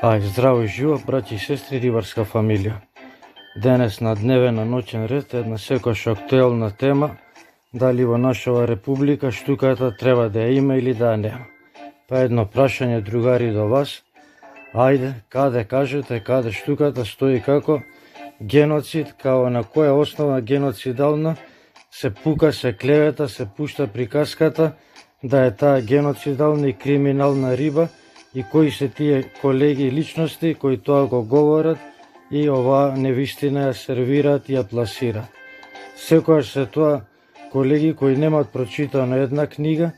Здраво и живо, браќи и сестри, рибарска фамилија. Денес на дневен, на ноќен ред, една секојаш актуелна тема, дали во нашава република штуката треба да ја има или да ја нема. Па едно прашање, другари, до вас. Ајде, каде кажете, каде штуката стои како геноцид, као на која основа геноцидална се пука, се клевета, се пушта приказката да е таа геноцидална и криминална риба, и кои се тие колеги и личности кои тоа го говорат и оваа невистина ја сервираат и ја пласираат. Секојаш се тоа колеги кои немаат прочитано една книга,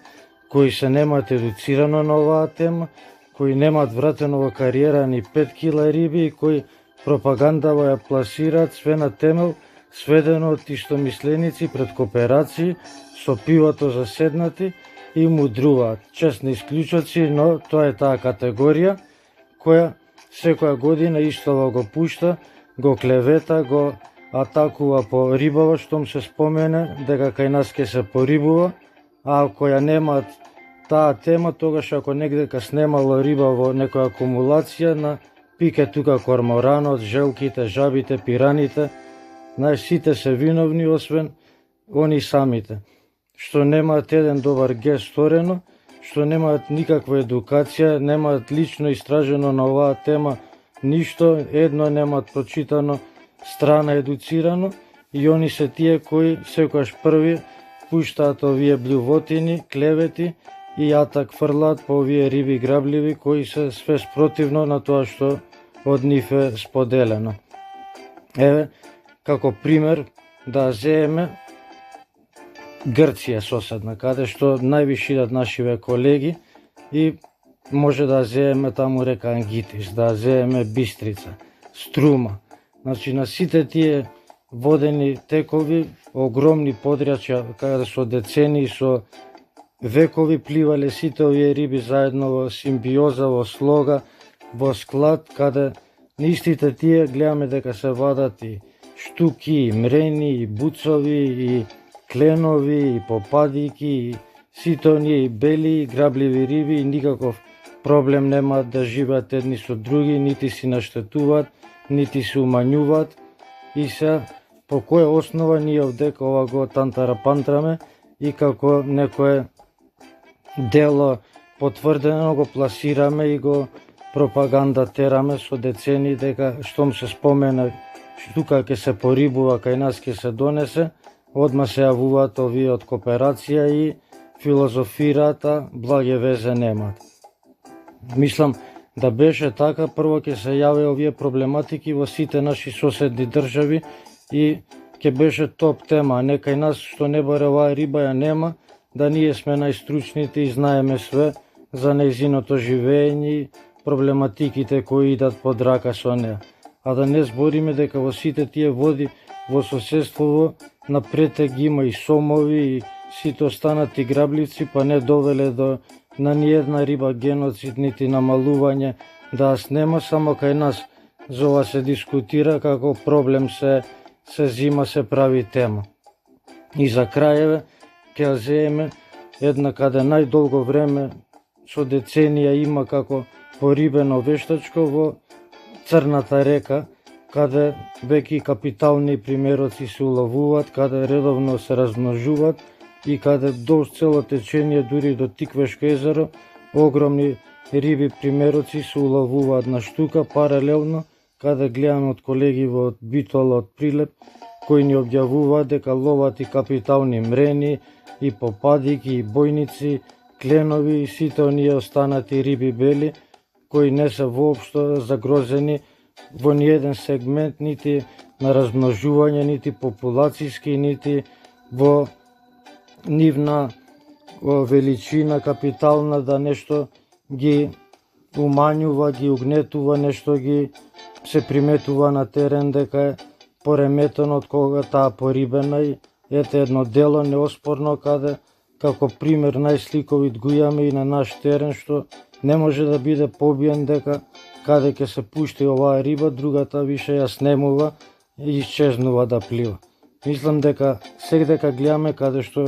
кои се немаат едуцирано на оваа тема, кои немаат вратено во кариера ни 5 кила риби и кои пропагандава ја пласираат све на темел сведено од истомисленици пред кооперации со пивото заседнати и мудруваат. Честни исклучоци, но тоа е таа категорија која секоја година истова го пушта, го клевета, го атакува по рибава, штом се спомене дека кај нас ке се порибува, а ако ја немаат таа тема, тогаш ако негдека снемало риба во некоја акумулација на пике тука корморанот, желките, жабите, пираните, сите се виновни освен они самите, што немаат еден добар гест сторено, што немаат никаква едукација, немаат лично истражено на оваа тема ништо, едно немаат прочитано, страна едуцирано, и они се тие кои секојаш први пуштаат овие блювотини, клевети и атак фрлаат по овие риби грабливи кои се све спротивно на тоа што од нив е споделено. Еве, како пример да земеме Грција соседна, каде што највише идат нашиве колеги, и може да земеме таму река Ангитис, да земеме Бистрица, Струма. Значи на сите тие водени текови, огромни подрачја, каде со децении, со векови пливале сите овие риби заедно во симбиоза, во слога, во склад, каде истите тие гледаме дека се вадат и штуки, и мрени, и буцови, и кленови, и попадики, и сите оние и бели, и грабливи риби, и никаков проблем немаат да живеат едни со други, нити си наштетуваат, нити се умањуваат. И се по која основа ние овдека ова го тантарапантраме и како некое дело потврдено го пласираме и го пропаганда тераме со децени дека штом се спомене штука ќе се порибува, кај нас ќе се донесе, одма се јавуваат овие од кооперација и филозофираат, а благе везе немаат. Мислам да беше така, прво ќе се јаве овие проблематики во сите наши соседни држави и ќе беше топ тема, а не кај нас што не баре оваа риба ја нема, да ние сме најстручните и знаеме све за нејзиното живење и проблематиките кои идат под рака со неа. А да не збориме дека во сите тие води во соседството напретег има и сомови и сите останати грабливци, па не довеле до на ниедна риба геноцид, нити намалување да снема, само кај нас за ова се дискутира како проблем се зима, се прави тема. И за крајеве ќе земеме една каде најдолго време со деценија има како порибено вештачко во Црната река, каде веќе капитални примероци се уловуваат, каде редовно се размножуваат и каде до цело течение, дури до Тиквешко езеро, огромни риби примероци се уловуваат на штука, паралелно каде гледаме од колеги од Битола, од Прилеп, кои ни објавуваат дека ловат и капитални мрени, и попадики, и бојници, кленови и сите оние останати риби бели, кои не се воопшто загрозени во ниеден сегмент, нити на размножување, нити популацијски, нити во нивна величина капитална, да нешто ги умањува, ги угнетува, нешто ги се приметува на терен дека е пореметено од кога таа порибена. И ете едно дело неоспорно каде како пример најсликовит го имаме и на наш терен, што не може да биде побиен, дека каде ќе се пушти оваа риба, другата више ја снемува и исчезнува да плива. Мислам дека секдека гледаме каде што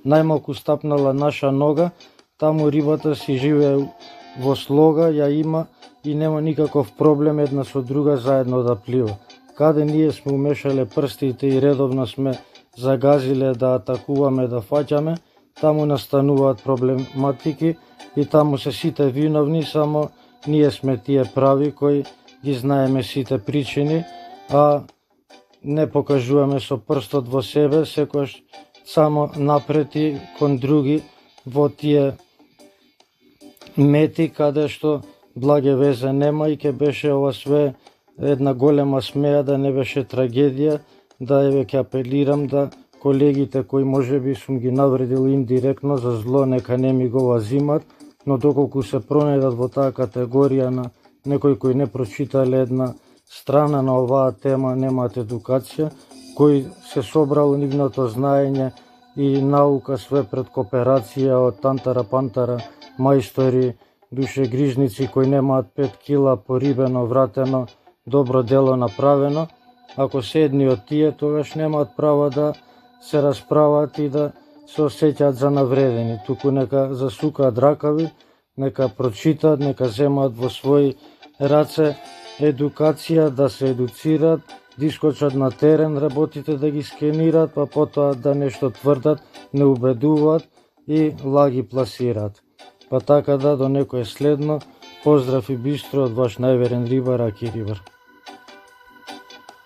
најмалку стапнала наша нога, таму рибата си живее во слога ја има и нема никаков проблем една со друга заедно да плива. Каде ние сме умешале прстите и редовно сме загазиле да атакуваме, да фаќаме, таму настануваат проблематики и таму се сите виновни, само ние сме тие прави кои ги знаеме сите причини, а не покажуваме со прстот во себе, секојаш само напрети кон други во тие мети каде што благе везе нема и ке беше ова све една голема смеја, да не беше трагедија, да еве ќе апелирам да колегите кои можеби сум ги навредил индиректно за зло, нека не ми го возимат, но доколку се пронајдат во таа категорија на некои кои не прочитале една страна на оваа тема, немаат едукација, кои се собрало нивното знаење и наука све пред кооперација од тантара-пантара, мајстори, душегрижници кои немаат 5 кила порибено, вратено, добро дело направено, ако се едни од тие, тогаш немаат право да се расправат и да се осеќаат за навредени, туку нека засукаат ракави, нека прочитаат, нека земаат во своји раце едукација, да се едуцираат, да искочат на терен, работите да ги скенираат, па потоа да нешто тврдат, не убедуваат и лаги пласираат. Па така да до некој следно, поздрав и бистро од ваш најверен рибар Аки Рибар.